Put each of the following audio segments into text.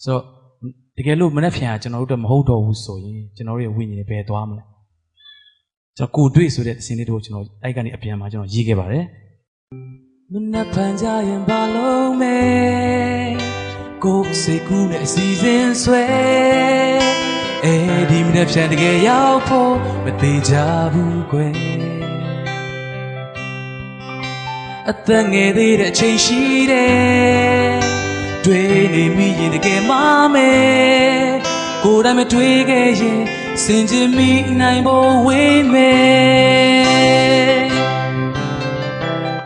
ဆိုတကယ်လို့မနှက်ဖြန်ကျွန်တော်တို့မဟုတ်တော့ဘူးဆိုရင်ကျွန်တော်တို့ရဲ့ဝိညာဉ်ပဲသွားမလဲကျွန်တော်ကိုတွေ့ဆိုတဲ့သင်လေးတို့ကျွန်တော်အဲ့ကနေအပြန်မှာကျွန်တော်ရေးခဲ့ပါတယ်မနှက်ဖန်ကြရင်ဘာလုံးမဲကိုစိတ်ကူးနဲ့အစီအစဉ်ဆွဲဒီမနှက်ဖြန်တကယ်ရောက်ဖို့မသေးကြဘူးကွယ်အသက်ငယ်သေးတဲ့အချိန်ရှိတယ်တွေ့နေမိရင်တကယ်မမဲကိုယ်တိုင်မတွေ့ခဲ့ရင်စင်ကြင်မိနိုင်ဖို့ဝေးမယ်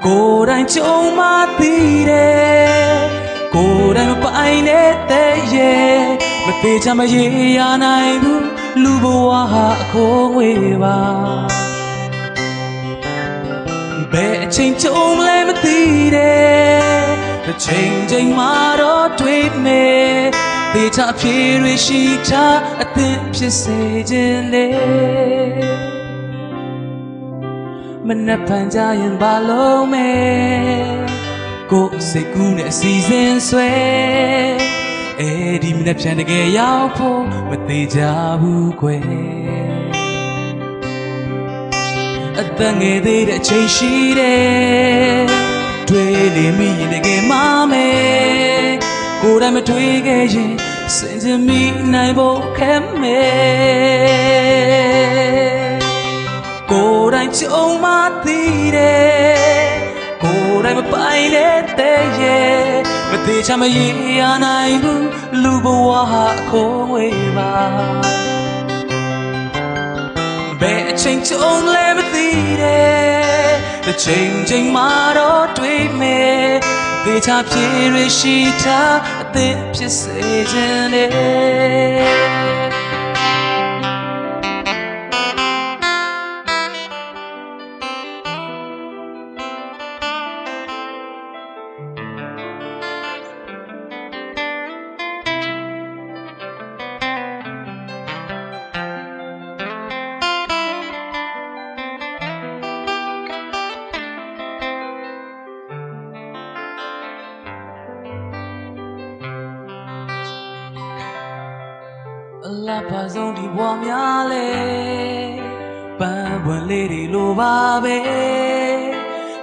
ကိုယ်တိုင်ကြုံမှသိတယ်ကိုယ်တိုင်မပိုင်တဲ့ရဲ့မသေးချမရေရနိုင်ဘူးလူဘဝဟာအခိုးငွေပါဘယ်အချိန်ကြုံလဲမသိတယ်တစ်ချိန်မှတော့တွေ့မယ်သေချာဖြေရရှိတာအသင်ဖြစ်စေခြင်းလေမနှက်ဖန်ကြရင်ဘာလုံးမဲကိုယ်စိတ်ကူးနဲ့အစီအစဉ်ဆွဲဒီမနှက်ဖြန်တကယ်ရောက်ဖို့မသေးကြဘူးကွယ်အသက်ငယ်သေးတဲ့အချိန်ရှိတယ်တွေ့နေမိရင်တကယ်မမဲကိုယ်တိုင်မတွေ့ခဲ့ရင်စင်ကြင်မိနိုင်ဖို့ခဲမဲကိုယ်တိုင်ကြုံမှသိတယ်ကိုယ်တိုင်မပိုင်တဲ့ရဲ့မသေးချမရေရနိုင်ဘူးလူဘဝဟာအခိုးငွေပါဘယ်အချိန်ကြုံလဲမသိတယ်တစ်ချိန်မှတော့တွေ့မယ်သေချာဖြေရရှိတာအသင်ဖြစ်စေခြင်းလေအလားပါဆုံးဒီဘဝများလေပန်းပွင့်လေးတွေလိုပါပဲ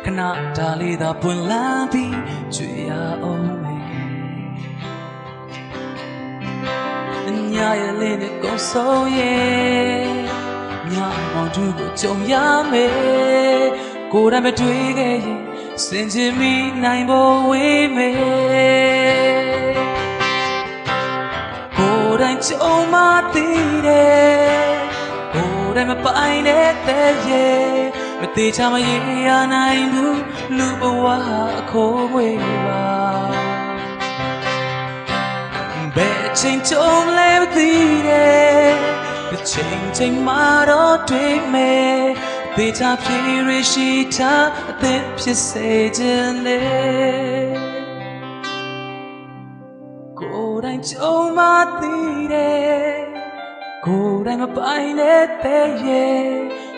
ခဏဒါလေးသာပွင့်လန်းပြီးကြွေရအောင်မယ်အညာရဲ့လေးနဲ့ကုန်ဆုံးရဲ့ညမောင်သူကိုကြုံရမယ်ကိုယ်တိုင်မတွေ့ခဲ့ရင်စင်ချင်မိနိုင်ဖို့ဝေးမယ်ကိုယ်တိုင်ကြုံမှသိတယ်ကိုယ်တိုင်မပိုင်တဲ့ရဲ့မသေးချမရေရနိုင်ဘူးလူဘဝအခိုးငွေပါဘယ်အချိန်ကြုံလဲမသိတယ်တစ်ချိန်မှတော့တွေ့မယ်သေချာဖြေရရှိတာအသင်ဖြစ်စေခြင်းလေကိုယ်တိုင်ကြုံမှသိတယ်ကိုယ်တိုင်မပိုင်တဲ့ရဲ့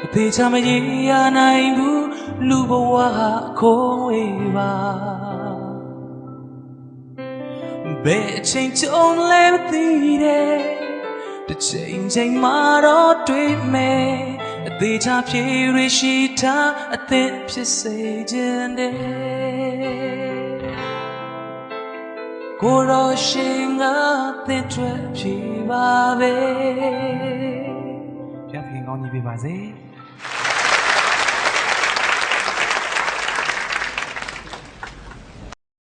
မသေးချမရေရနိုင်ဘူးလူဘဝဟာအခိုးငွေပါဘယ်အချိန်ကြုံလဲမသိတယ်တစ်ချိန်မှတော့တွေ့မယ်အသေးချဖြေရရှိတာအသင်ဖြစ်စေခြင်းတဲ့ကိုရောရှင်ကသင်ထွက်ဖြေပါပဲပြန်ခင်ကောင်းကြီးပေးပါစေ